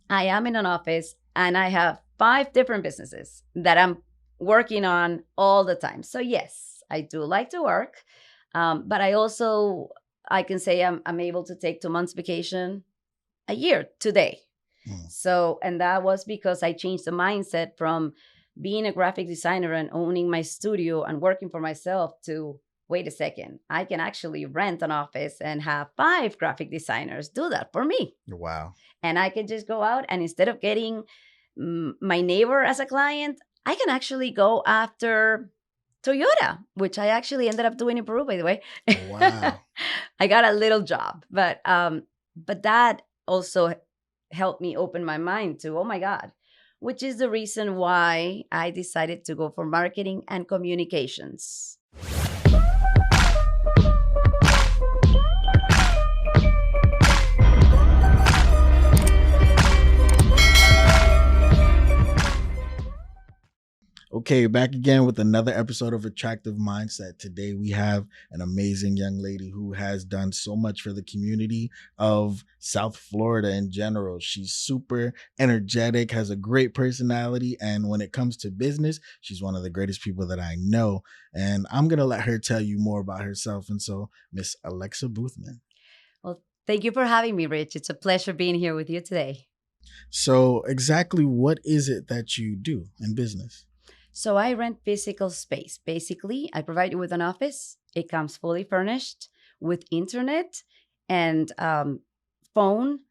I am in an office and I have five different businesses that I'm working on all the time. So yes, I do like to work, but I can say I'm able to take 2 months vacation a year today. Mm. So, and that was because I changed the mindset from being a graphic designer and owning my studio and working for myself to wait a second, I can actually rent an office and have five graphic designers do that for me. Wow. And I can just go out and instead of getting my neighbor as a client, I can actually go after Toyota, which I actually ended up doing in Peru, by the way. Wow. I got a little job, but that also helped me open my mind to, oh my God, which is the reason why I decided to go for marketing and communications. Okay, back again with another episode of Attractive Mindset. Today we have an amazing young lady who has done so much for the community of South Florida in general. She's super energetic, has a great personality, and when it comes to business, she's one of the greatest people that I know. And I'm going to let her tell you more about herself. And so, Miss Alexa Boothman. Well, thank you for having me, Rich. It's a pleasure being here with you today. So, exactly what is it that you do in business? So I rent physical space. Basically, I provide you with an office. It comes fully furnished with internet and phone,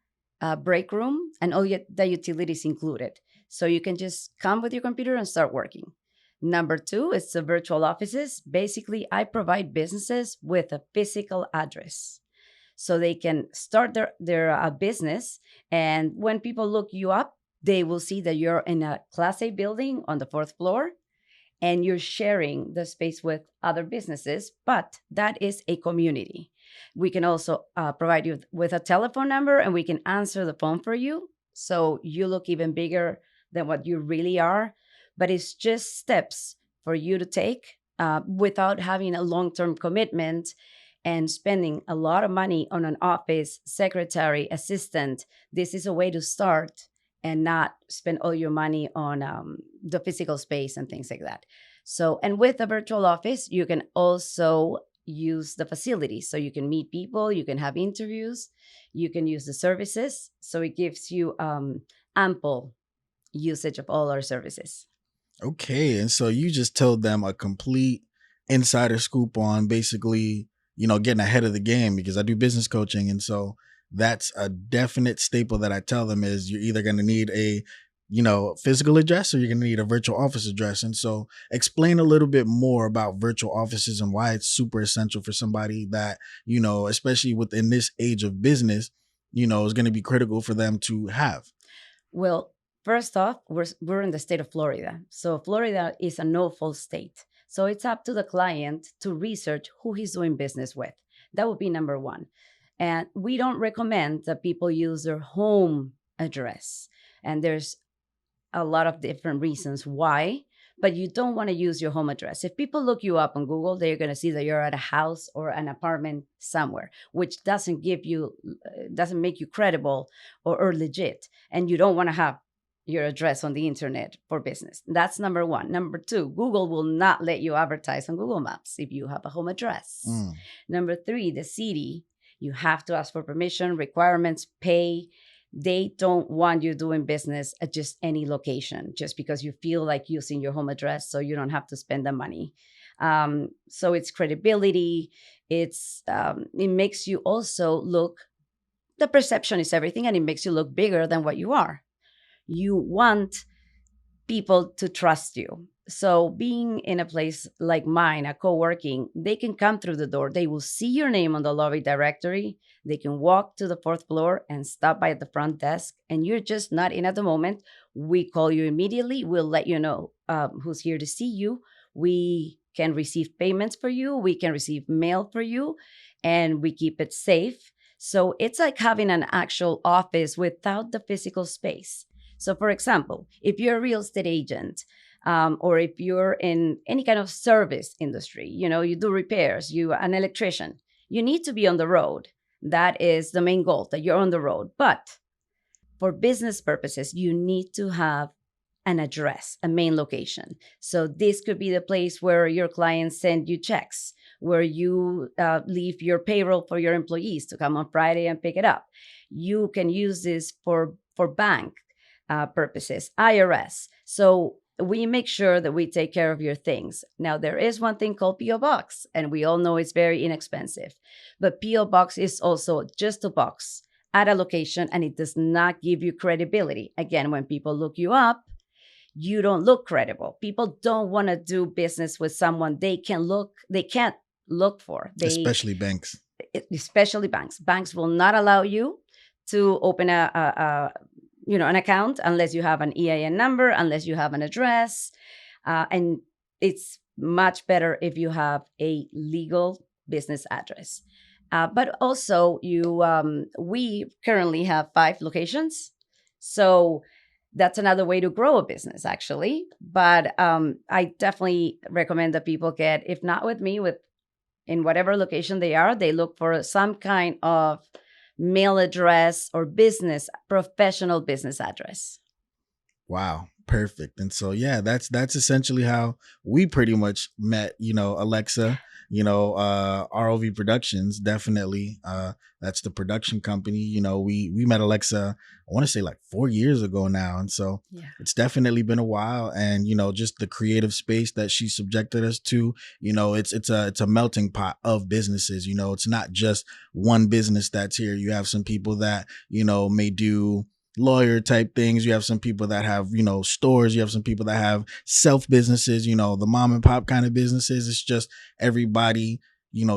break room, and the utilities included. So you can just come with your computer and start working. Number two is the virtual offices. Basically, I provide businesses with a physical address so they can start their business. And when people look you up, they will see that you're in a Class A building on the fourth floor and you're sharing the space with other businesses, but that is a community. We can also provide you with a telephone number and we can answer the phone for you. So you look even bigger than what you really are. But it's just steps for you to take without having a long term commitment and spending a lot of money on an office, secretary, assistant. This is a way to start and not spend all your money on the physical space and things like that. So, and with a virtual office, you can also use the facilities. So you can meet people, you can have interviews, you can use the services. So it gives you ample usage of all our services. Okay, and so you just told them a complete insider scoop on basically, getting ahead of the game because I do business coaching, and so that's a definite staple that I tell them is you're either going to need a, physical address or you're going to need a virtual office address. And so explain a little bit more about virtual offices and why it's super essential for somebody that, especially within this age of business, is going to be critical for them to have. Well, first off, we're in the state of Florida. So Florida is a no fault state. So it's up to the client to research who he's doing business with. That would be number one. And we don't recommend that people use their home address. And there's a lot of different reasons why, but you don't want to use your home address. If people look you up on Google, they're going to see that you're at a house or an apartment somewhere, which doesn't make you credible or legit. And you don't want to have your address on the internet for business. That's number one. Number two, Google will not let you advertise on Google Maps if you have a home address. Mm. Number three, the city, you have to ask for permission, requirements, pay. They don't want you doing business at just any location just because you feel like using your home address so you don't have to spend the money. So it's credibility. It makes you also look, the perception is everything, and it makes you look bigger than what you are. You want people to trust you. So being in a place like mine, a co-working, they can come through the door. They will see your name on the lobby directory. They can walk to the fourth floor and stop by at the front desk. And you're just not in at the moment. We call you immediately. We'll let you know who's here to see you. We can receive payments for you. We can receive mail for you. And we keep it safe. So it's like having an actual office without the physical space. So, for example, if you're a real estate agent, or if you're in any kind of service industry, you do repairs, you an electrician, you need to be on the road. That is the main goal, that you're on the road. But for business purposes, you need to have an address, a main location. So this could be the place where your clients send you checks, where you leave your payroll for your employees to come on Friday and pick it up. You can use this for bank purposes, IRS. So we make sure that we take care of your things. Now, there is one thing called PO Box, and we all know it's very inexpensive. But PO Box is also just a box at a location, and it does not give you credibility. Again, when people look you up, you don't look credible. People don't want to do business with someone they can't look for. Especially banks. Especially banks. Banks will not allow you to open an account unless you have an EIN number, unless you have an address, and it's much better if you have a legal business address. But also, we currently have 5 locations, so that's another way to grow a business, actually. But I definitely recommend that people get, if not with me, with in whatever location they are, they look for some kind of mail address or professional business address. Wow, perfect. And so yeah, that's essentially how we pretty much met, Alexa, ROV Productions, definitely. That's the production company. We met Alexa, I want to say like 4 years ago now. And so Yeah. it's definitely been a while. And just the creative space that she subjected us to, it's a melting pot of businesses. It's not just one business that's here. You have some people that, may do lawyer type things. You have some people that have, stores. You have some people that have self businesses, the mom and pop kind of businesses. It's just everybody,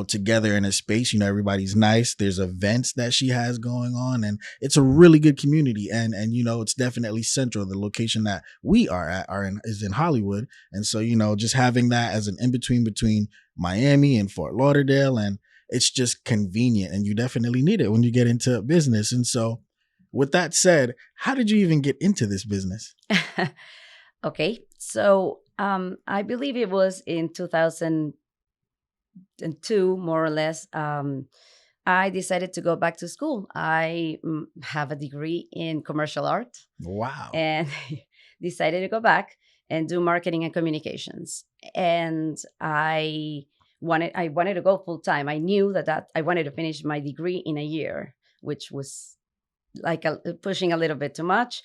together in a space. Everybody's nice. There's events that she has going on, and it's a really good community. And it's definitely central. The location that we are at is in Hollywood. And so, just having that as an in-between Miami and Fort Lauderdale, and it's just convenient, and you definitely need it when you get into business. And so, with that said, how did you even get into this business? Okay, so I believe it was in 2002, more or less. I decided to go back to school. I have a degree in commercial art. Wow. And decided to go back and do marketing and communications. And I wanted to go full time. I knew that I wanted to finish my degree in a year, which was like pushing a little bit too much.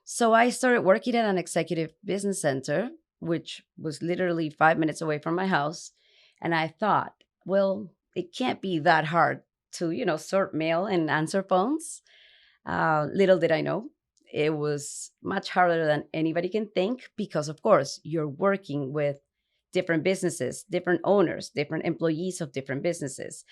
So I started working at an executive business center, which was literally 5 minutes away from my house. And I thought, well, it can't be that hard to, sort mail and answer phones. Little did I know, it was much harder than anybody can think, because, of course, you're working with different businesses, different owners, different employees of different businesses,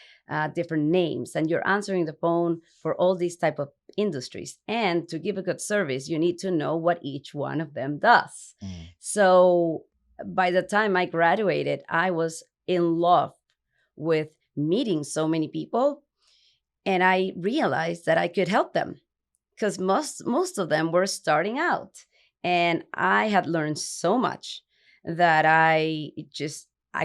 different names, and you're answering the phone for all these type of industries. And to give a good service, you need to know what each one of them does. So by the time I graduated, I was in love with meeting so many people, and I realized that I could help them, because most of them were starting out, and I had learned so much that I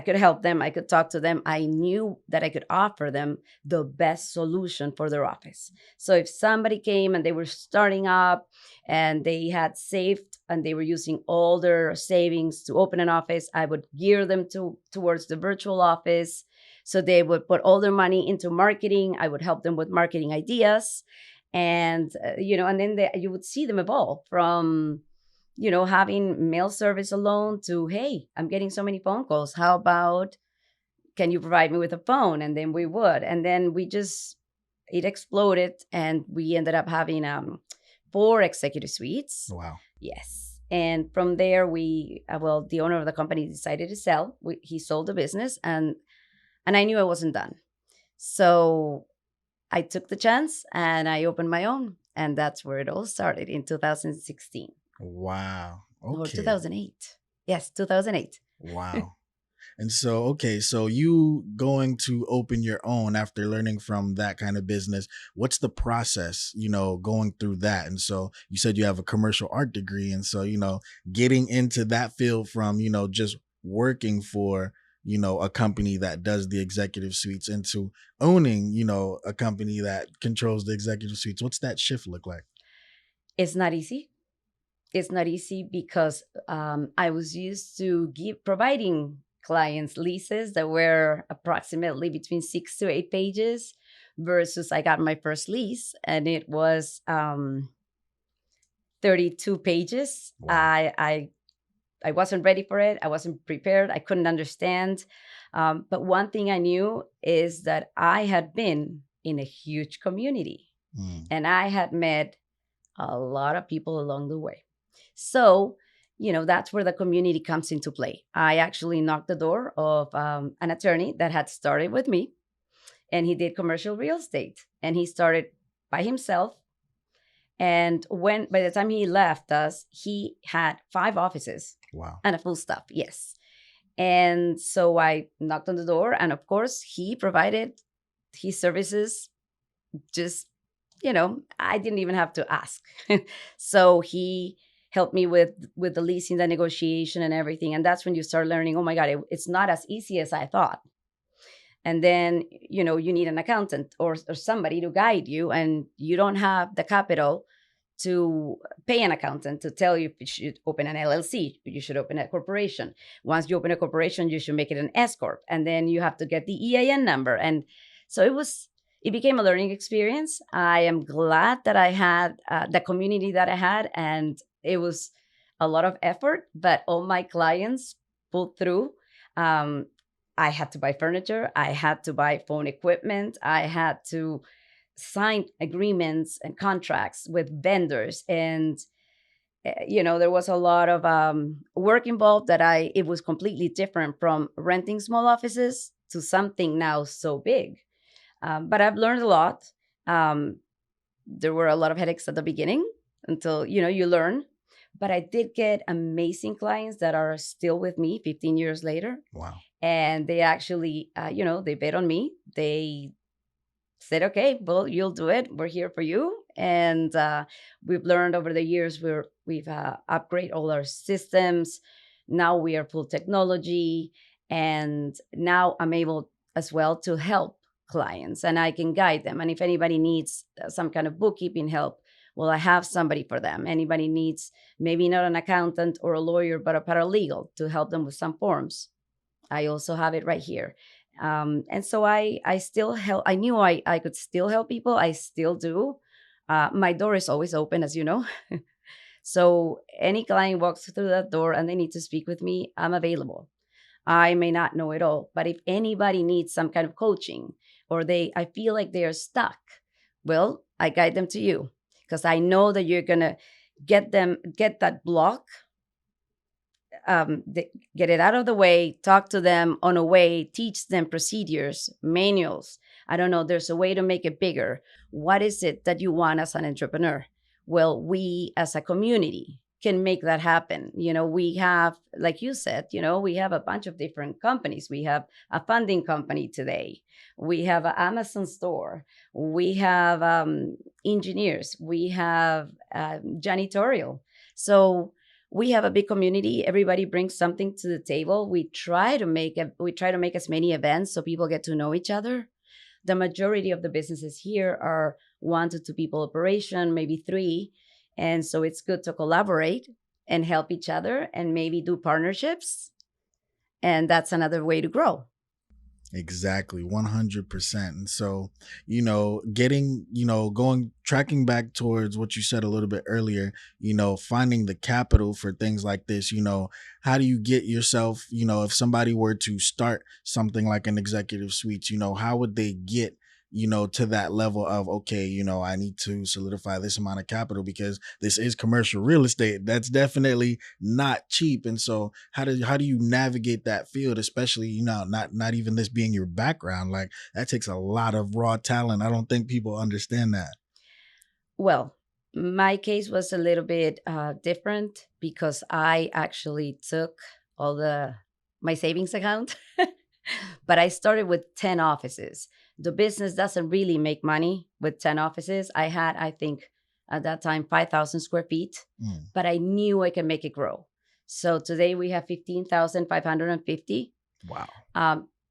could help them. I could talk to them. I knew that I could offer them the best solution for their office. So if somebody came and they were starting up and they had saved and they were using all their savings to open an office, I would gear them towards the virtual office. So they would put all their money into marketing. I would help them with marketing ideas. And, and then you would see them evolve from, having mail service alone to, hey, I'm getting so many phone calls. How about, can you provide me with a phone? And then we would. And then it exploded, and we ended up having 4 executive suites. Wow. Yes. And from there, the owner of the company decided to sell. He sold the business, and I knew I wasn't done. So I took the chance and I opened my own. And that's where it all started in 2016. Wow. Okay. Or 2008. Yes, 2008. Wow. And so, okay, so you going to open your own after learning from that kind of business, what's the process, going through that? And so you said you have a commercial art degree. And so, getting into that field from, just working for, a company that does the executive suites into owning, a company that controls the executive suites. What's that shift look like? It's not easy. It's not easy because I was used to providing clients leases that were approximately between 6 to 8 pages, versus I got my first lease and it was 32 pages. Wow. I wasn't ready for it. I wasn't prepared. I couldn't understand. But one thing I knew is that I had been in a huge community Mm. and I had met a lot of people along the way. So, that's where the community comes into play. I actually knocked the door of an attorney that had started with me, and he did commercial real estate, and he started by himself. And when by the time he left us, he had 5 offices Wow. and a full staff. Yes. And so I knocked on the door, and of course, he provided his services. Just, I didn't even have to ask. So he helped me with the leasing, the negotiation, and everything. And that's when you start learning. Oh my God, it's not as easy as I thought. And then you need an accountant or somebody to guide you, and you don't have the capital to pay an accountant to tell you if you should open an LLC, you should open a corporation. Once you open a corporation, you should make it an S corp, and then you have to get the EIN number. And so it became a learning experience. I am glad that I had the community that I had, and it was a lot of effort, but all my clients pulled through. Um, I had to buy furniture. I had to buy phone equipment. I had to sign agreements and contracts with vendors. And, there was a lot of work involved that it was completely different from renting small offices to something now so big. But I've learned a lot. Um, there were a lot of headaches at the beginning until, you learn. But I did get amazing clients that are still with me 15 years later. Wow. And they actually, they bet on me. They said, okay, well, you'll do it. We're here for you. And we've learned over the years we've upgraded all our systems. Now we are full technology. And now I'm able as well to help clients, and I can guide them. And if anybody needs some kind of bookkeeping help, well, I have somebody for them. Anybody needs maybe not an accountant or a lawyer, but a paralegal to help them with some forms, I also have it right here. And so I still help. I knew I could still help people. I still do. My door is always open, as you know. So any client walks through that door and they need to speak with me, I'm available. I may not know it all, but if anybody needs some kind of coaching, or I feel like they are stuck, well, I guide them to you, because I know that you're gonna get that block, get it out of the way, talk to them on a way, teach them procedures, manuals. I don't know, there's a way to make it bigger. What is it that you want as an entrepreneur? Well, we as a community can make that happen. We have, like you said, we have a bunch of different companies. We have a funding company today. We have an Amazon store. We have engineers. We have janitorial. So we have a big community. Everybody brings something to the table. We try to make as many events so people get to know each other. The majority of the businesses here are 1 to 2 people operation, maybe 3. And so it's good to collaborate and help each other and maybe do partnerships. And that's another way to grow. Exactly, 100%. And so, tracking back towards what you said a little bit earlier, finding the capital for things like this, how do you get yourself, if somebody were to start something like an executive suite, how would they get to that level of, okay, I need to solidify this amount of capital because this is commercial real estate. That's definitely not cheap. And so how do you navigate that field, especially, not even this being your background? Like, that takes a lot of raw talent. I don't think people understand that. Well, my case was a little bit different because I actually took my savings account, but I started with 10 offices. The business doesn't really make money with 10 offices. I had, I think, at that time, 5,000 square feet, Mm. but I knew I can make it grow. So today we have 15,550. Wow.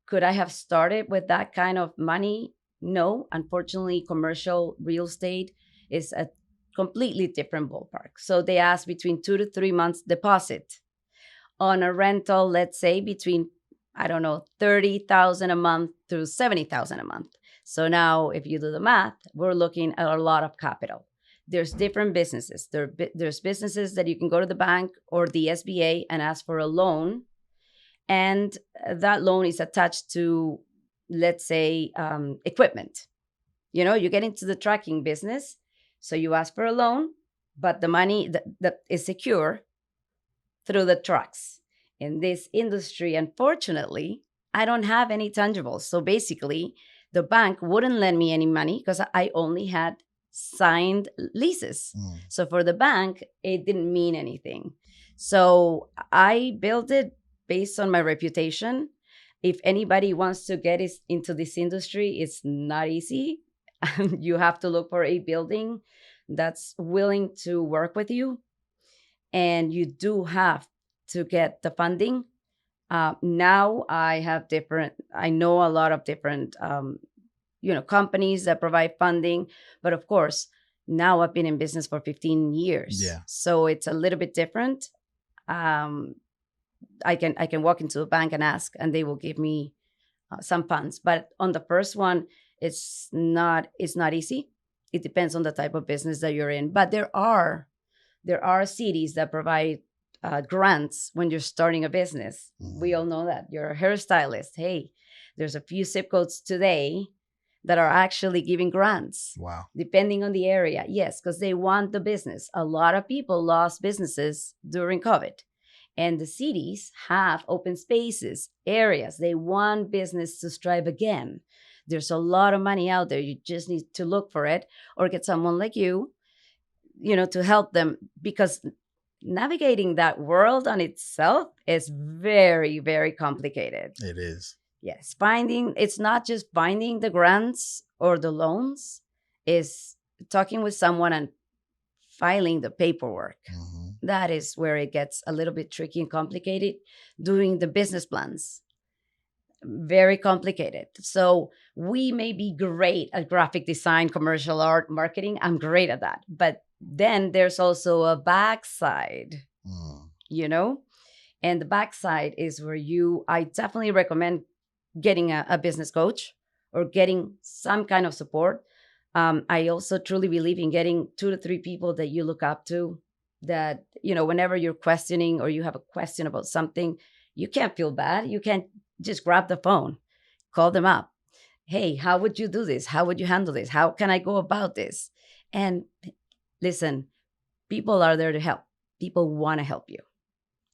Could I have started with that kind of money? No. Unfortunately, commercial real estate is a completely different ballpark. So they ask between 2 to 3 months deposit on a rental, let's say between, I don't know, 30,000 a month to 70,000 a month. So now if you do the math, we're looking at a lot of capital. There's different businesses. There's businesses that you can go to the bank or the SBA and ask for a loan. And that loan is attached to, let's say, equipment. You get into the tracking business. So you ask for a loan, but the money that is secure through the trucks. In this industry, unfortunately, I don't have any tangibles. So basically, the bank wouldn't lend me any money because I only had signed leases. So for the bank, it didn't mean anything. So I built it based on my reputation. If anybody wants to get into this industry, it's not easy. You have to look for a building that's willing to work with you, and you do have to get the funding. Now I know a lot of different companies that provide funding, but of course now I've been in business for 15 years. Yeah. So it's a little bit different. I can walk into a bank and ask, and they will give me some funds. But on the first one, it's not easy. It depends on the type of business that you're in. But there are cities that provide grants when you're starting a business. We all know that. You're a hairstylist. Hey, there's a few zip codes today that are actually giving grants. Wow. Depending on the area. Yes, because they want the business. A lot of people lost businesses during COVID. And the cities have open spaces, areas. They want business to strive again. There's a lot of money out there. You just need to look for it or get someone like you, to help them, because navigating that world on itself is very, very complicated. It is. Yes. It's not just finding the grants or the loans, is talking with someone and filing the paperwork. That is where it gets a little bit tricky and complicated. Doing the business plans, very complicated. So we may be great at graphic design, commercial art, marketing. I'm great at that. But then there's also a backside, and the backside is where I definitely recommend getting a business coach or getting some kind of support. I also truly believe in getting 2 to 3 people that you look up to, that, whenever you're questioning or you have a question about something, you can't feel bad. You can't just grab the phone, call them up. Hey, how would you do this? How would you handle this? How can I go about this? And listen, people are there to help. People want to help you.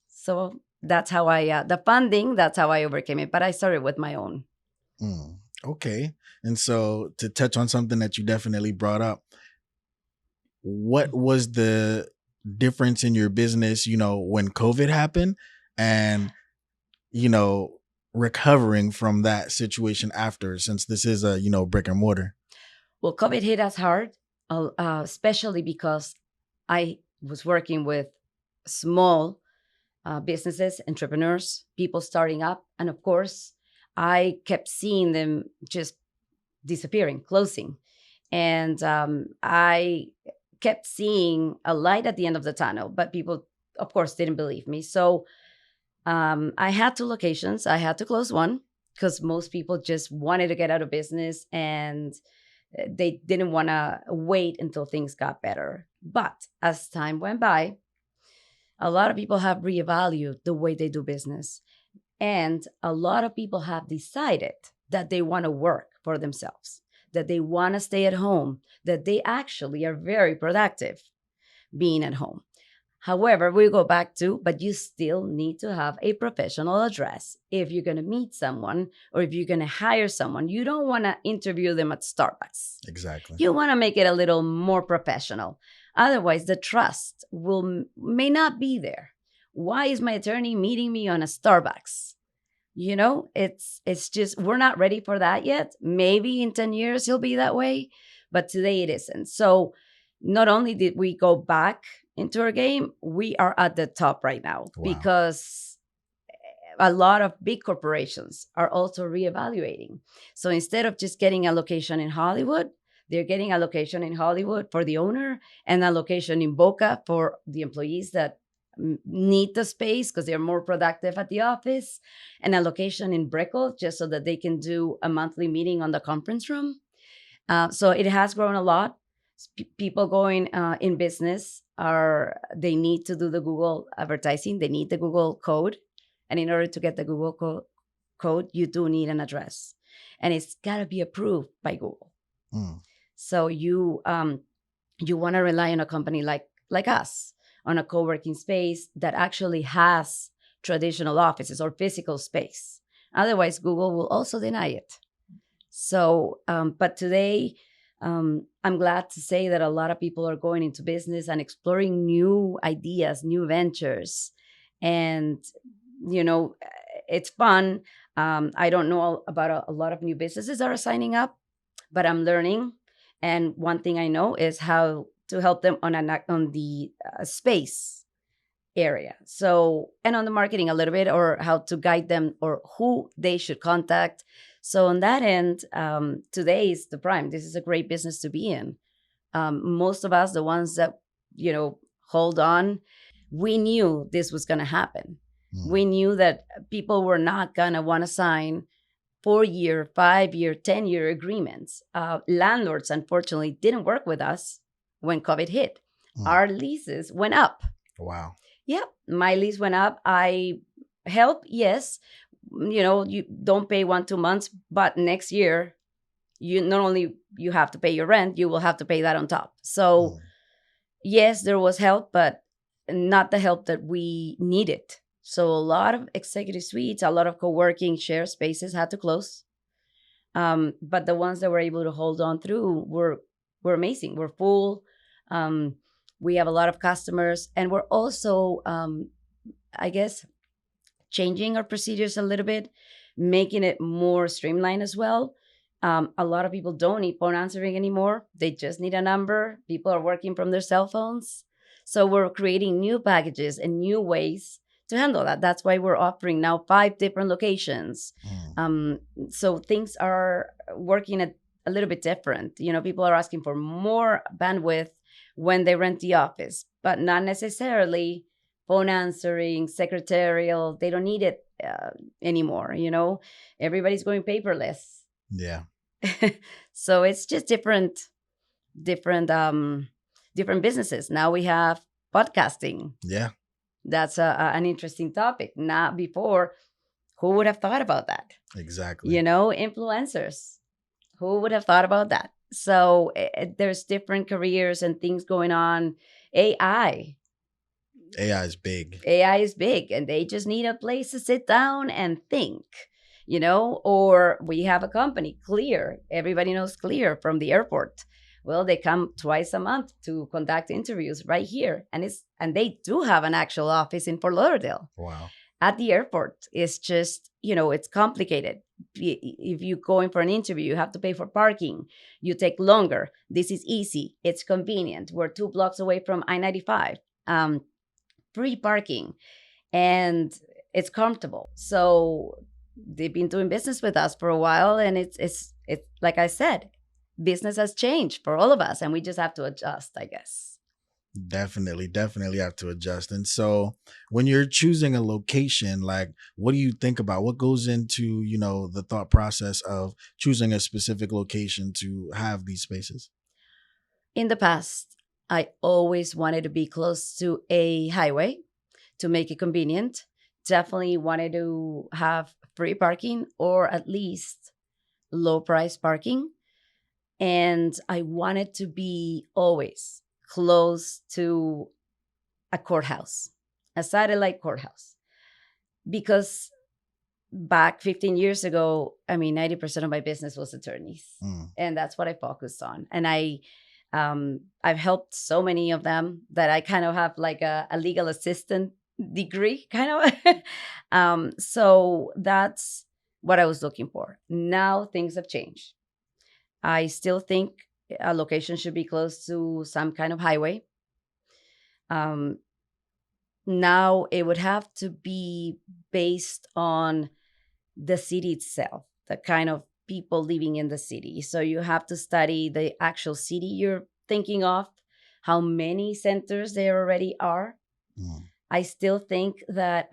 So that's how the funding, that's how I overcame it. But I started with my own. Okay. And so to touch on something that you definitely brought up, what was the difference in your business, when COVID happened and, recovering from that situation after, since this is a, brick and mortar? Well, COVID hit us hard, especially because I was working with small businesses, entrepreneurs, people starting up. And of course, I kept seeing them just disappearing, closing. And I kept seeing a light at the end of the tunnel, but people, of course, didn't believe me. So I had 2 locations. I had to close one because most people just wanted to get out of business and they didn't want to wait until things got better. But as time went by, a lot of people have reevaluated the way they do business. And a lot of people have decided that they want to work for themselves, that they want to stay at home, that they actually are very productive being at home. However, we go back to, but you still need to have a professional address. If you're going to meet someone or if you're going to hire someone, you don't want to interview them at Starbucks. Exactly. You want to make it a little more professional. Otherwise, the trust may not be there. Why is my attorney meeting me on a Starbucks? It's just, we're not ready for that yet. Maybe in 10 years he'll be that way, but today it isn't. So not only did we go back into our game, we are at the top right now. Wow. Because a lot of big corporations are also reevaluating. So instead of just getting a location in Hollywood, They're getting a location in Hollywood for the owner and a location in Boca for the employees that need the space because they're more productive at the office, and a location in Brickell just so that they can do a monthly meeting on the conference room. So it has grown a lot. People going in business they need to do the Google advertising. They need the Google code, and in order to get the Google code, you do need an address, and it's got to be approved by Google. Mm. So you want to rely on a company like us, on a co-working space that actually has traditional offices or physical space. Otherwise, Google will also deny it. So, but today, I'm glad to say that a lot of people are going into business and exploring new ideas, new ventures. And, you know, it's fun. I don't know about a lot of new businesses that are signing up, but I'm learning. And one thing I know is how to help them on the space area. So, and on the marketing a little bit, or how to guide them or who they should contact. So, on that end, today is the prime. This is a great business to be in. Most of us, the ones that, hold on, we knew this was going to happen. We knew that people were not going to want to sign 4-year, 5-year, 10-year agreements. Landlords, unfortunately, didn't work with us when COVID hit. Our leases went up. Wow. Yeah, my lease went up. I help, yes. You don't pay 1-2 months, but next year, you not only you have to pay your rent, you will have to pay that on top. So, yes, there was help, but not the help that we needed. So a lot of executive suites, a lot of co-working share spaces had to close. But the ones that were able to hold on through were amazing. We're full. We have a lot of customers, and we're also, I guess, changing our procedures a little bit, making it more streamlined as well. A lot of people don't need phone answering anymore. They just need a number. People are working from their cell phones. So we're creating new packages and new ways to handle that. That's why we're offering now 5 different locations. So things are working a little bit different. People are asking for more bandwidth when they rent the office, but not necessarily phone answering, secretarial. They don't need it anymore. Everybody's going paperless. Yeah. So it's just different businesses. Now we have podcasting. Yeah. That's an interesting topic. Not before, who would have thought about that? Exactly. Influencers. Who would have thought about that? So there's different careers and things going on. AI is big. AI is big, and they just need a place to sit down and think, or we have a company, Clear. Everybody knows Clear from the airport. Well, they come twice a month to conduct interviews right here. And they do have an actual office in Fort Lauderdale. Wow. At the airport. It's just, it's complicated. If you go in for an interview, you have to pay for parking. You take longer. This is easy. It's convenient. We're 2 blocks away from I-95. Free parking, and it's comfortable. So they've been doing business with us for a while, and it's like I said, business has changed for all of us, and we just have to adjust, I guess. Definitely have to adjust. And so when you're choosing a location, like, what do you think about? What goes into, the thought process of choosing a specific location to have these spaces? In the past, I always wanted to be close to a highway to make it convenient. Definitely wanted to have free parking, or at least low price parking. And I wanted to be always close to a courthouse, a satellite courthouse. Because back 15 years ago, 90% of my business was attorneys. And that's what I focused on. And I've helped so many of them that I kind of have like a legal assistant degree, kind of. So that's what I was looking for. Now things have changed. I still think a location should be close to some kind of highway. Now it would have to be based on the city itself, the kind of people living in the city. So you have to study the actual city you're thinking of, how many centers there already are. Mm. I still think that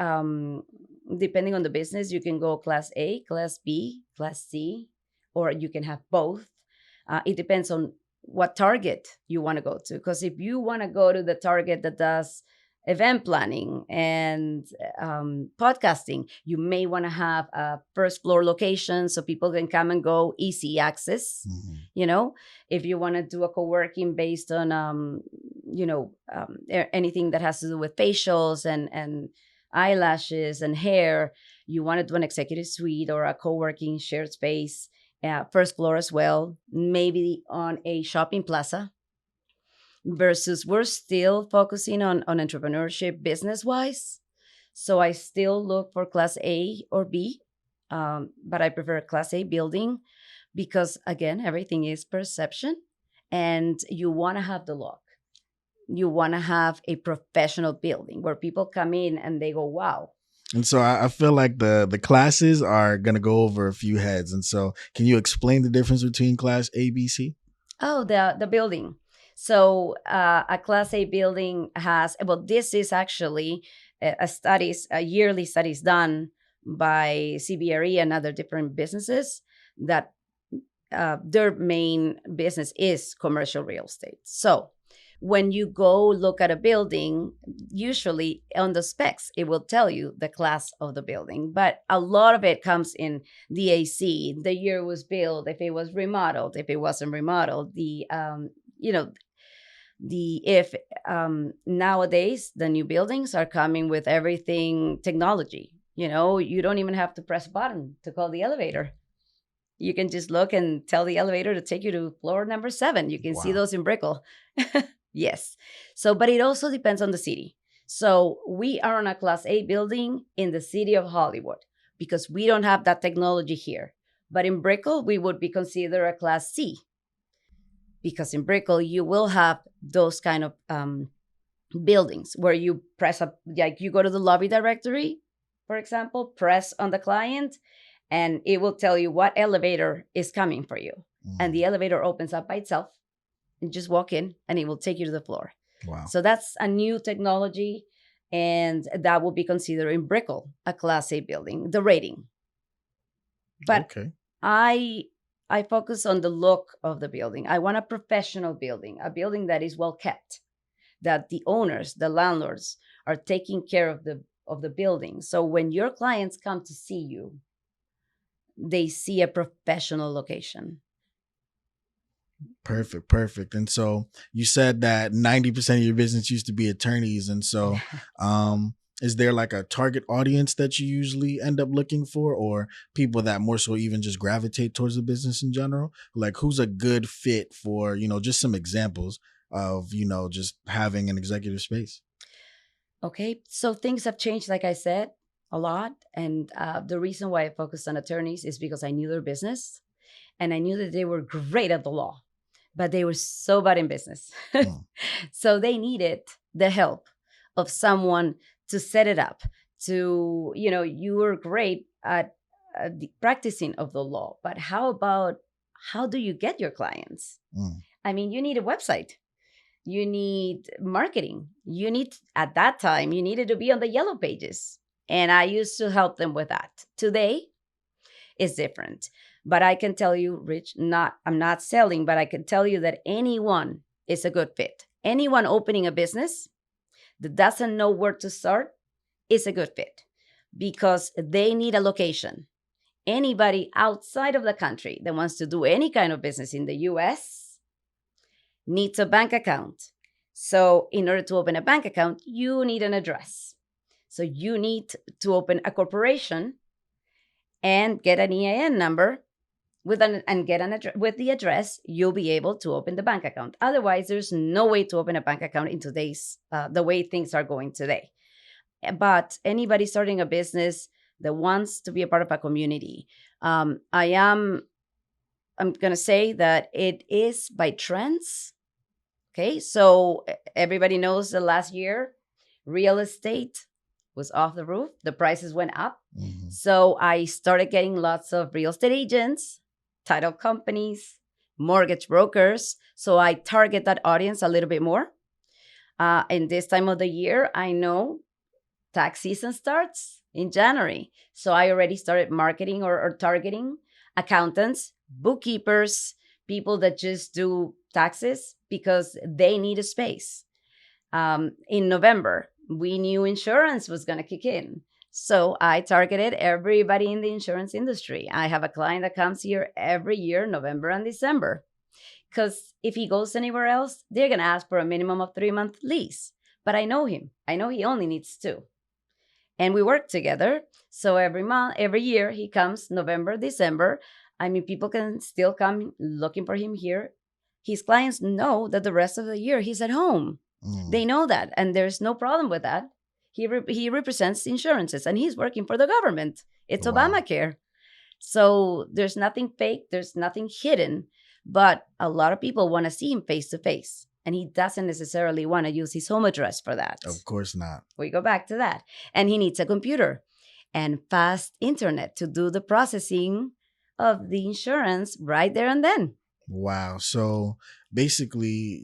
depending on the business, you can go class A, class B, class C, or you can have both. It depends on what target you want to go to. Because if you want to go to the target that does event planning and podcasting, you may want to have a first floor location so people can come and go, easy access. Mhm. You know, if you want to do a co-working based on anything that has to do with facials and eyelashes and hair, you want to do an executive suite or a co-working shared space, first floor as well, maybe on a shopping plaza. Versus we're still focusing on entrepreneurship business wise. So I still look for class A or B, but I prefer class A building because, again, everything is perception and you want to have the look. You want to have a professional building where people come in and they go, wow. And so I feel like the classes are gonna go over a few heads. And so can you explain the difference between class A, B, C? Oh, the building. So a class A building has, well, this is actually a yearly studies done by CBRE and other different businesses that their main business is commercial real estate. So when you go look at a building, usually on the specs, it will tell you the class of the building. But a lot of it comes in the AC, the year it was built, if it was remodeled, if it wasn't remodeled, the if nowadays the new buildings are coming with everything technology. You don't even have to press a button to call the elevator. You can just look and tell the elevator to take you to floor number 7. You can see Wow. those in Brickell. Yes. So, but it also depends on the city. So we are on a class A building in the city of Hollywood because we don't have that technology here. But in Brickell, we would be considered a class C because in Brickell, you will have those kind of buildings where you press up, like you go to the lobby directory, for example, press on the client, and it will tell you what elevator is coming for you. And the elevator opens up by itself. And just walk in and it will take you to the floor. Wow. So that's a new technology, and that will be considered in Brickell a class A building, the rating. But Okay. I focus on the look of the building. I want a professional building, a building that is well kept, that the owners, the landlords are taking care of the building. So when your clients come to see you, they see a professional location. Perfect. And so you said that 90% of your business used to be attorneys. And so is there like a target audience that you usually end up looking for, or people that more so even just gravitate towards the business in general? Like who's a good fit for, just some examples of, just having an executive space? Okay, so things have changed, like I said, a lot. And the reason why I focused on attorneys is because I knew their business and I knew that they were great at the law, but they were so bad in business. Mm. So they needed the help of someone to set it up. You were great at the practicing of the law, but how do you get your clients? Mm. I mean, you need a website. You need marketing. At that time, you needed to be on the yellow pages. And I used to help them with that. Today is different. But I can tell you, Rich, I'm not selling, but I can tell you that anyone is a good fit. Anyone opening a business that doesn't know where to start is a good fit because they need a location. Anybody outside of the country that wants to do any kind of business in the US needs a bank account. So in order to open a bank account, you need an address. So you need to open a corporation and get an EIN number with the address. You'll be able to open the bank account. Otherwise, there's no way to open a bank account in today's the way things are going today. But anybody starting a business that wants to be a part of a community, I'm going to say that it is by trends. Okay, so everybody knows the last year, real estate was off the roof. The prices went up. Mm-hmm. So I started getting lots of real estate agents title companies, mortgage brokers. So I target that audience a little bit more. In this time of the year, I know tax season starts in January. So I already started marketing or targeting accountants, bookkeepers, people that just do taxes because they need a space. In November, we knew insurance was going to kick in. So I targeted everybody in the insurance industry. I have a client that comes here every year, November and December. Because if he goes anywhere else, they're going to ask for a minimum of 3-month lease. But I know him. I know he only needs 2. And we work together. So every month, every year, he comes November, December. I mean, people can still come looking for him here. His clients know that the rest of the year he's at home. They know that, and there's no problem with that. He represents insurances, and he's working for the government. It's Wow. Obamacare. So there's nothing fake, there's nothing hidden, but a lot of people want to see him face to face, and he doesn't necessarily want to use his home address for that. Of course not. We go back to that. And he needs a computer and fast internet to do the processing of the insurance right there and then. Wow. So basically,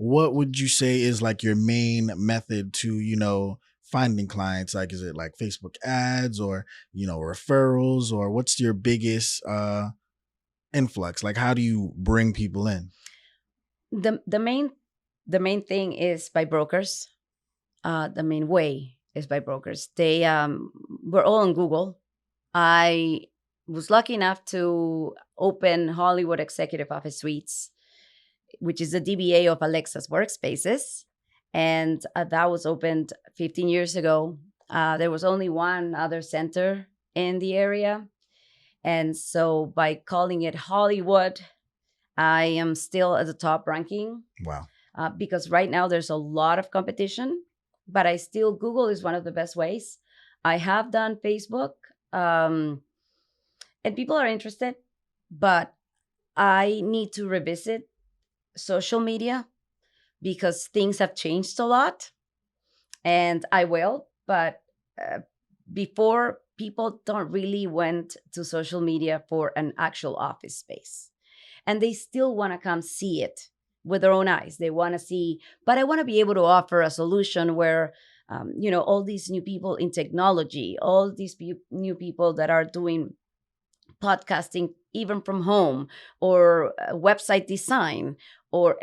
what would you say is like your main method to, finding clients? Like, is it like Facebook ads or, referrals, or what's your biggest influx? Like, how do you bring people in? The main thing is by brokers. The main way is by brokers. We're all on Google. I was lucky enough to open Hollywood Executive Office Suites, which is the DBA of Alexa's Workspaces. And that was opened 15 years ago. There was only one other center in the area. And so by calling it Hollywood, I am still at the top ranking. Wow. Because right now there's a lot of competition, but Google is one of the best ways. I have done Facebook, and people are interested, but I need to revisit social media because things have changed a lot, and I will. But before, people don't really went to social media for an actual office space, and they still want to come see it with their own eyes. They want to see, but I want to be able to offer a solution where, all these new people in technology, all these new people that are doing podcasting even from home, or website design, or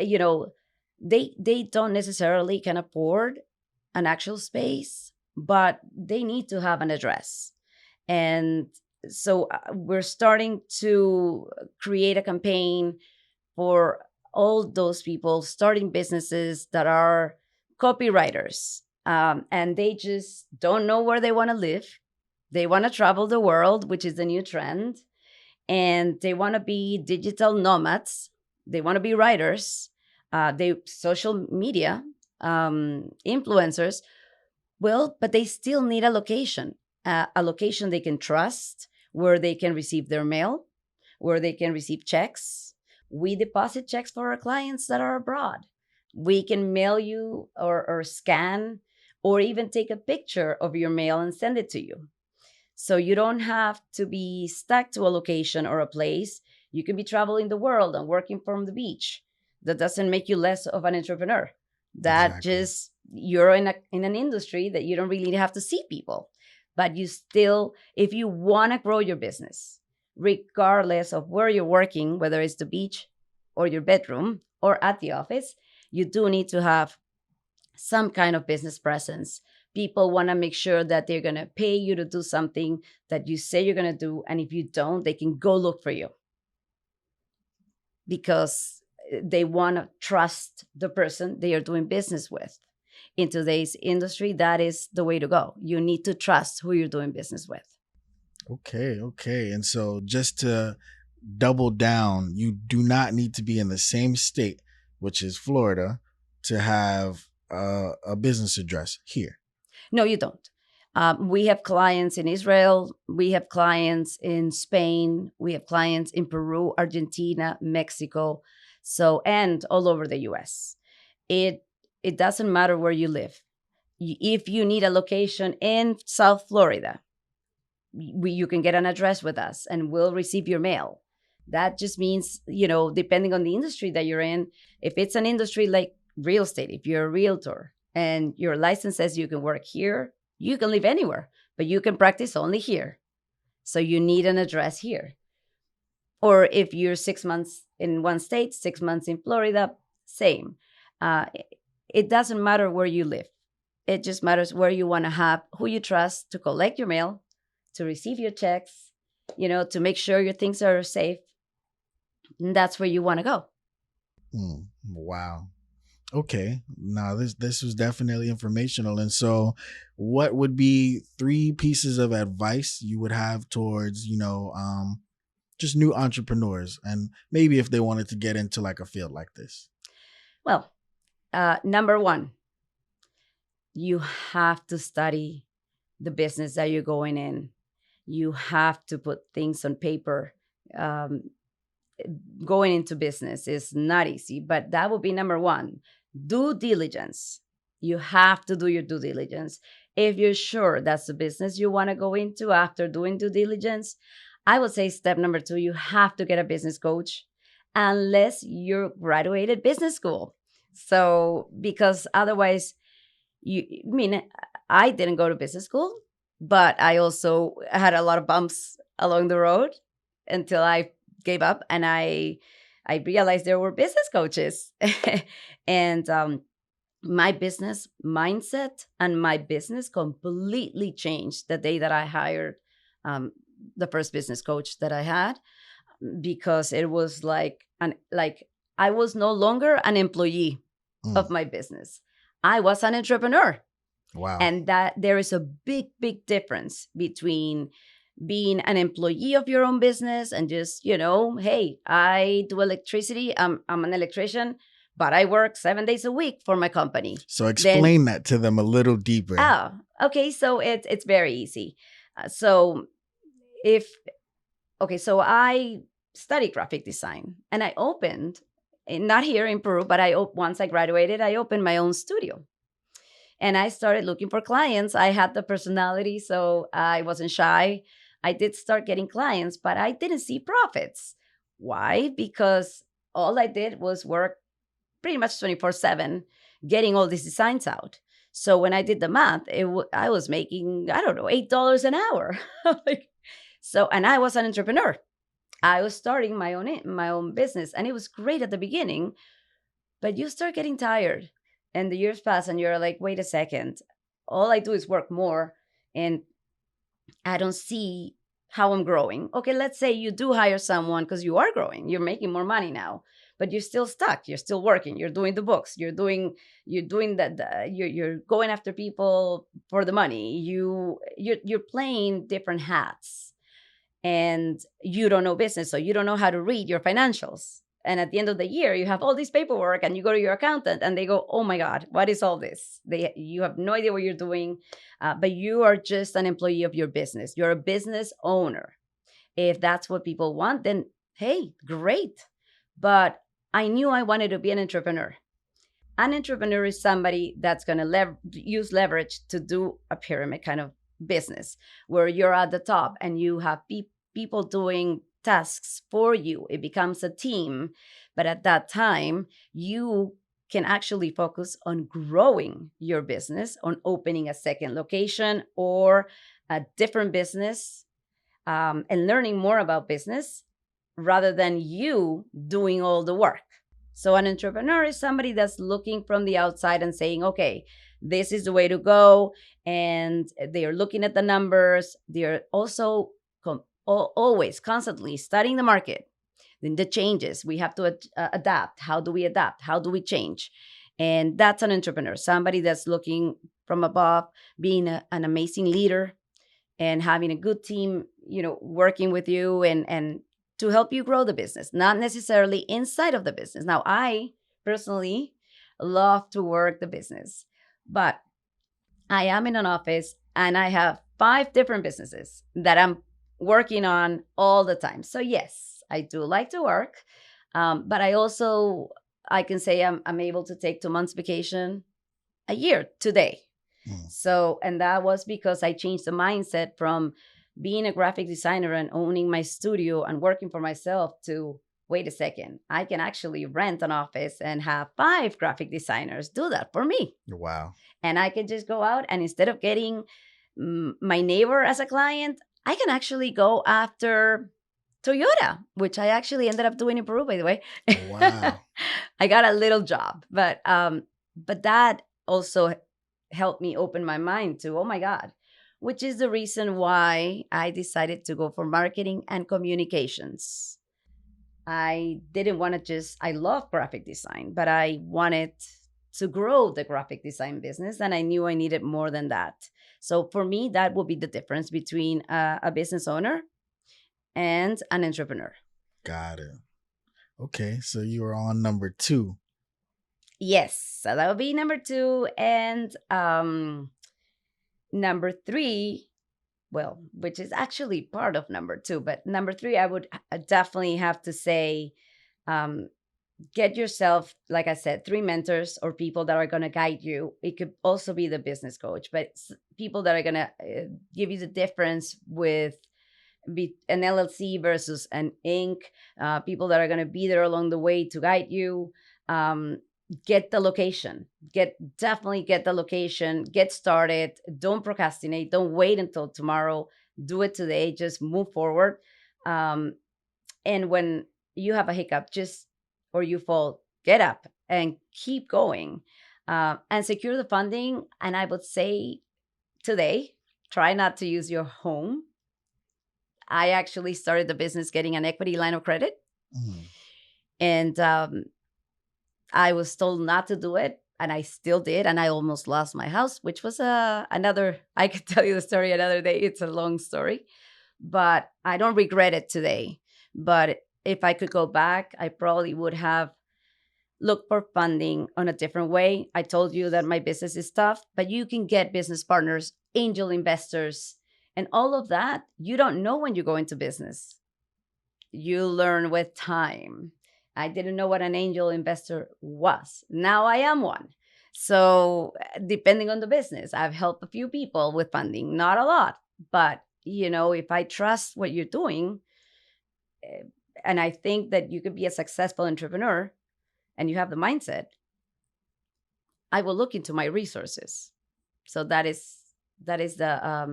they don't necessarily can afford an actual space, but they need to have an address. And so we're starting to create a campaign for all those people starting businesses that are copywriters, and they just don't know where they want to live. They want to travel the world, which is the new trend, and they want to be digital nomads. They want to be writers. They social media influencers. Well, but they still need a location they can trust, where they can receive their mail, where they can receive checks. We deposit checks for our clients that are abroad. We can mail you or scan or even take a picture of your mail and send it to you. So you don't have to be stuck to a location or a place. You can be traveling the world and working from the beach. That doesn't make you less of an entrepreneur. That Exactly. just, you're in an industry that you don't really have to see people. But you still, if you want to grow your business, regardless of where you're working, whether it's the beach or your bedroom or at the office, you do need to have some kind of business presence. People want to make sure that they're going to pay you to do something that you say you're going to do. And if you don't, they can go look for you, because they want to trust the person they are doing business with. In today's industry, that is the way to go. You need to trust who you're doing business with. Okay. And so just to double down, you do not need to be in the same state, which is Florida, to have a business address here. No, you don't. We have clients in Israel. We have clients in Spain. We have clients in Peru, Argentina, Mexico, and all over the U.S. It doesn't matter where you live. If you need a location in South Florida, you can get an address with us and we'll receive your mail. That just means, depending on the industry that you're in, if it's an industry like real estate, if you're a realtor and your license says you can work here, you can live anywhere, but you can practice only here. So you need an address here. Or if you're 6 months in one state, 6 months in Florida, same. It doesn't matter where you live. It just matters where you want to have, who you trust to collect your mail, to receive your checks, to make sure your things are safe. And that's where you want to go. Wow. Okay. Now this was definitely informational. And so what would be 3 pieces of advice you would have towards, just new entrepreneurs, and maybe if they wanted to get into like a field like this? Well, number 1, you have to study the business that you're going in. You have to put things on paper. Going into business is not easy, but that would be number 1. Due diligence. You have to do your due diligence. If you're sure that's the business you want to go into after doing due diligence, I would say step number 2, you have to get a business coach unless you graduated business school. So, because otherwise, I didn't go to business school, but I also had a lot of bumps along the road until I gave up and I realized there were business coaches. And my business mindset and my business completely changed the day that I hired the first business coach that I had, because it was like I was no longer an employee of my business. I was an entrepreneur. Wow. And that there is a big, big difference between being an employee of your own business and just, hey, I do electricity. I'm an electrician, but I work 7 days a week for my company. So explain that to them a little deeper. Oh, okay. So it's very easy. So I studied graphic design and I opened, not here in Peru, but once I graduated, I opened my own studio. And I started looking for clients. I had the personality, so I wasn't shy. I did start getting clients, but I didn't see profits. Why? Because all I did was work pretty much 24/7, getting all these designs out. So when I did the math, I was making, I don't know, $8 an hour. And I was an entrepreneur. I was starting my own business, and it was great at the beginning, but you start getting tired. And the years pass and you're like, wait a second, all I do is work more and I don't see how I'm growing. Okay, let's say you do hire someone because you are growing, you're making more money now, but you're still stuck. You're still working. You're doing the books. You're doing that. You're going after people for the money. You're playing different hats, and you don't know business, so you don't know how to read your financials. And at the end of the year, you have all this paperwork and you go to your accountant and they go, oh my God, what is all this? You have no idea what you're doing, but you are just an employee of your business. You're a business owner. If that's what people want, then hey, great. But I knew I wanted to be an entrepreneur. An entrepreneur is somebody that's going to use leverage to do a pyramid kind of business where you're at the top and you have people doing tasks for you. It becomes a team. But at that time, you can actually focus on growing your business, on opening a second location or a different business, and learning more about business rather than you doing all the work. So an entrepreneur is somebody that's looking from the outside and saying, okay, this is the way to go. And they are looking at the numbers. They're also always constantly studying the market, then the changes. We have to adapt. How do we adapt? How do we change? And that's an entrepreneur, somebody that's looking from above, being an amazing leader and having a good team, working with you and to help you grow the business, not necessarily inside of the business. Now, I personally love to work the business, but I am in an office and I have 5 different businesses that I'm working on all the time. So yes, I do like to work, but I can say I'm able to take 2 months vacation a year today. So, and that was because I changed the mindset from being a graphic designer and owning my studio and working for myself to wait a second, I can actually rent an office and have five graphic designers do that for me. Wow. And I can just go out and instead of getting my neighbor as a client, I can actually go after Toyota, which I actually ended up doing in Peru, by the way. Wow. I got a little job, but that also helped me open my mind to, oh my God, which is the reason why I decided to go for marketing and communications. I didn't want to just, I love graphic design, but I wanted to grow the graphic design business. And I knew I needed more than that. So for me, that would be the difference between a business owner and an entrepreneur. Got it. Okay, so you were on number two. Yes. So that would be number two. And number three, well, which is actually part of number two, but number three, I would definitely have to say, um, get yourself, like I said, three mentors or people that are going to guide you. It could also be the business coach, but people that are going to give you the difference with an LLC versus an Inc. People that are going to be there along the way to guide you. Um, get the location. Definitely get the location. Get started. Don't procrastinate. Don't wait until tomorrow. Do it today. Just move forward. Um, and when you have a hiccup, just or you fall, get up and keep going, and secure the funding. And I would say today, try not to use your home. I actually started the business getting an equity line of credit, Mm. and I was told not to do it, and I still did, and I almost lost my house, which was another. I could tell you the story another day. It's a long story, but I don't regret it today. But if I could go back, I probably would have looked for funding on a different way. I told you that my business is tough, but you can get business partners, angel investors, and all of that. You don't know when you go into business. You learn with time. I didn't know what an angel investor was. Now I am one. So, depending on the business, I've helped a few people with funding, not a lot, but if I trust what you're doing, eh, and I think that you could be a successful entrepreneur and you have the mindset, I will look into my resources. So that is the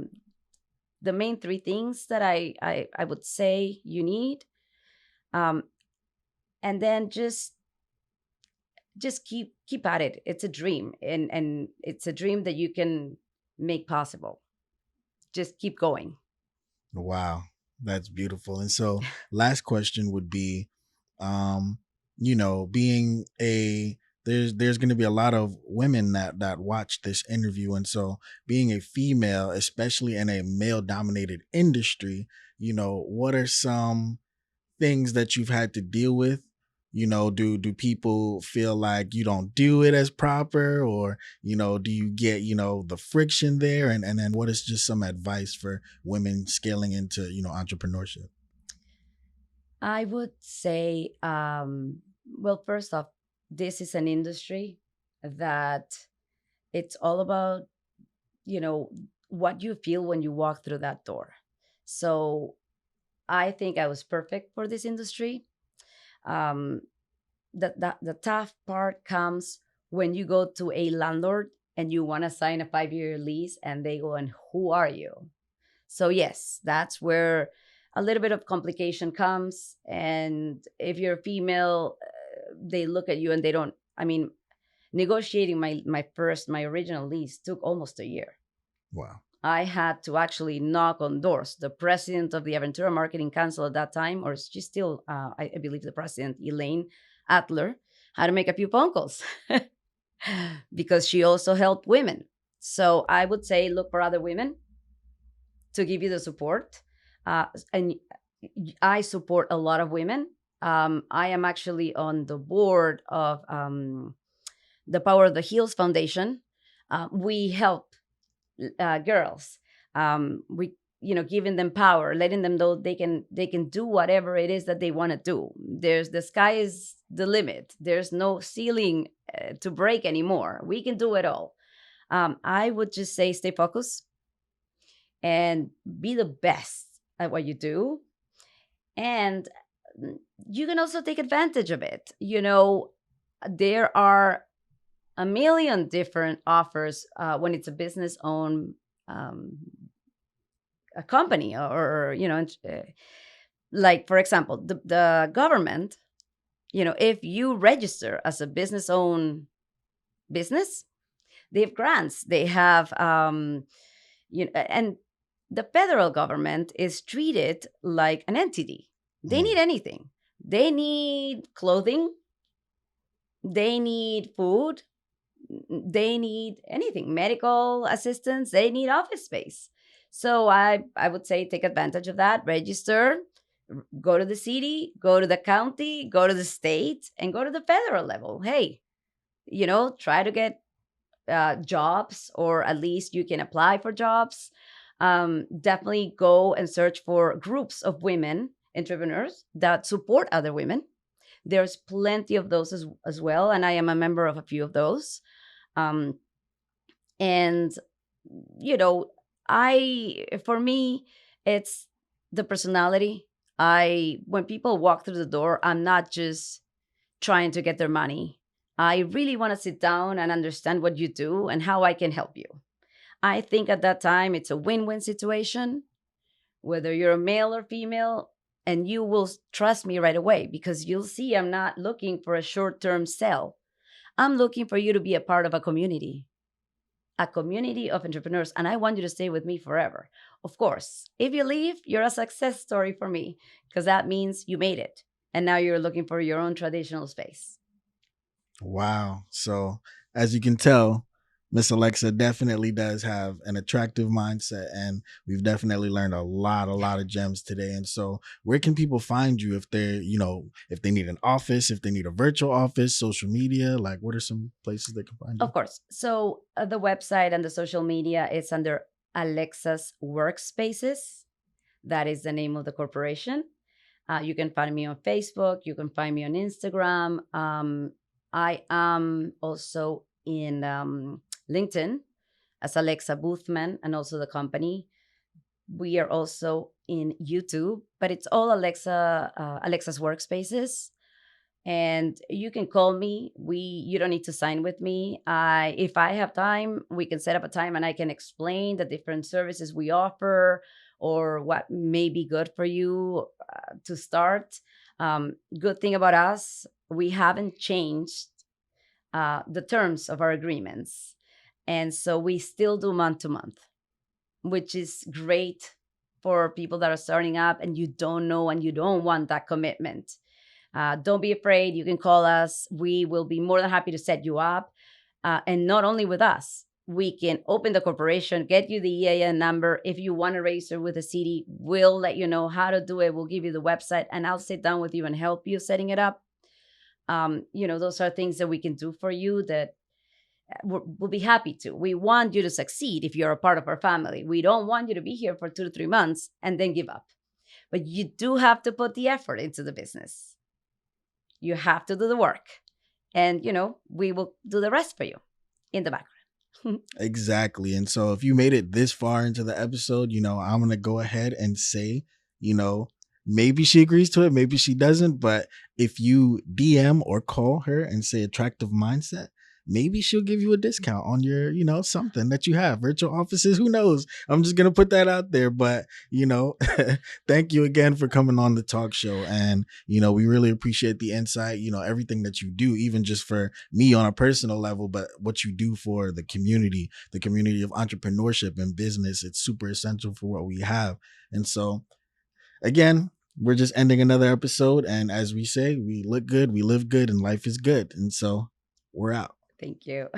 main three things that I would say you need. Um, and then just keep at it. It's a dream, and it's a dream that you can make possible. Just keep going. Wow, that's beautiful. And so, last question would be, um, being a there's going to be a lot of women that watch this interview, and so being a female, especially in a male dominated industry, what are some things that you've had to deal with? Do people feel like you don't do it as proper, or do you get the friction there, and then what is just some advice for women scaling into entrepreneurship? I would say, well, first off, this is an industry that it's all about, you know, what you feel when you walk through that door. So I think I was perfect for this industry. Um, the tough part comes when you go to a landlord and you want to sign a 5-year lease and they go, and who are you? So yes, that's where a little bit of complication comes. And if you're female, they look at you and they don't. I mean, negotiating my original lease took almost a year. Wow. I had to actually knock on doors. The president of the Aventura Marketing Council at that time, or she's still, I believe, the president, Elaine Adler, had to make a few phone calls because she also helped women. So I would say look for other women to give you the support. And I support a lot of women. I am actually on the board of the Power of the Heels Foundation. We help girls. We giving them power, letting them know they can do whatever it is that they want to do. There's the sky is the limit. There's no ceiling to break anymore. We can do it all. I would just say stay focused and be the best at what you do. And you can also take advantage of it. There are a million different offers when it's a business owned um, a company, or like, for example, the government. If you register as a business owned business, they have grants, they have and the federal government is treated like an entity. They need Mm. anything. They need clothing, they need food, they need anything, medical assistance, they need office space. So I would say take advantage of that, register, go to the city, go to the county, go to the state, and go to the federal level. Hey, try to get jobs, or at least you can apply for jobs. Definitely go and search for groups of women entrepreneurs that support other women. There's plenty of those as well, and I am a member of a few of those. um, and you know I for me, it's the personality. I When people walk through the door, I'm not just trying to get their money. I really want to sit down and understand what you do and how I can help you. I think at that time it's a win-win situation, whether you're a male or female, and you will trust me right away, because you'll see I'm not looking for a short-term sell. I'm looking for you to be a part of a community of entrepreneurs, and I want you to stay with me forever. Of course, if you leave, you're a success story for me, because that means you made it. And now you're looking for your own traditional space. Wow. So, as you can tell, Miss Alexa definitely does have an attractive mindset, and we've definitely learned a lot of gems today. And so, where can people find you if they're, if they need an office, if they need a virtual office, social media? Like, what are some places they can find Of you? course. So the website and the social media, it's under Alexa's Workspaces. That is the name of the corporation. You can find me on Facebook. You can find me on Instagram. I am also in LinkedIn as Alexa Boothman, and also the company. We are also in YouTube, but it's all Alexa's Workspaces. And you can call me. You don't need to sign with me. If I have time, we can set up a time and I can explain the different services we offer, or what may be good for you to start. Good thing about us, we haven't changed the terms of our agreements, and so we still do month to month, which is great for people that are starting up and you don't know and you don't want that commitment. Don't be afraid. You can call us. We will be more than happy to set you up. And not only with us, we can open the corporation, get you the EIN number. If you want to register with the city, we'll let you know how to do it. We'll give you the website, and I'll sit down with you and help you setting it up. Those are things that we can do for you that we'll be happy to. We want you to succeed if you're a part of our family. We don't want you to be here for 2 to 3 months and then give up. But you do have to put the effort into the business. You have to do the work. And, we will do the rest for you in the background. Exactly. And so, if you made it this far into the episode, I'm going to go ahead and say, you know, maybe she agrees to it, maybe she doesn't. But if you DM or call her and say attractive mindset, maybe she'll give you a discount on your, something that you have. Virtual offices, who knows? I'm just going to put that out there. But, thank you again for coming on the talk show. And, we really appreciate the insight, everything that you do, even just for me on a personal level, but what you do for the community of entrepreneurship and business. It's super essential for what we have. And so, again, we're just ending another episode. And as we say, we look good, we live good, and life is good. And so, we're out. Thank you.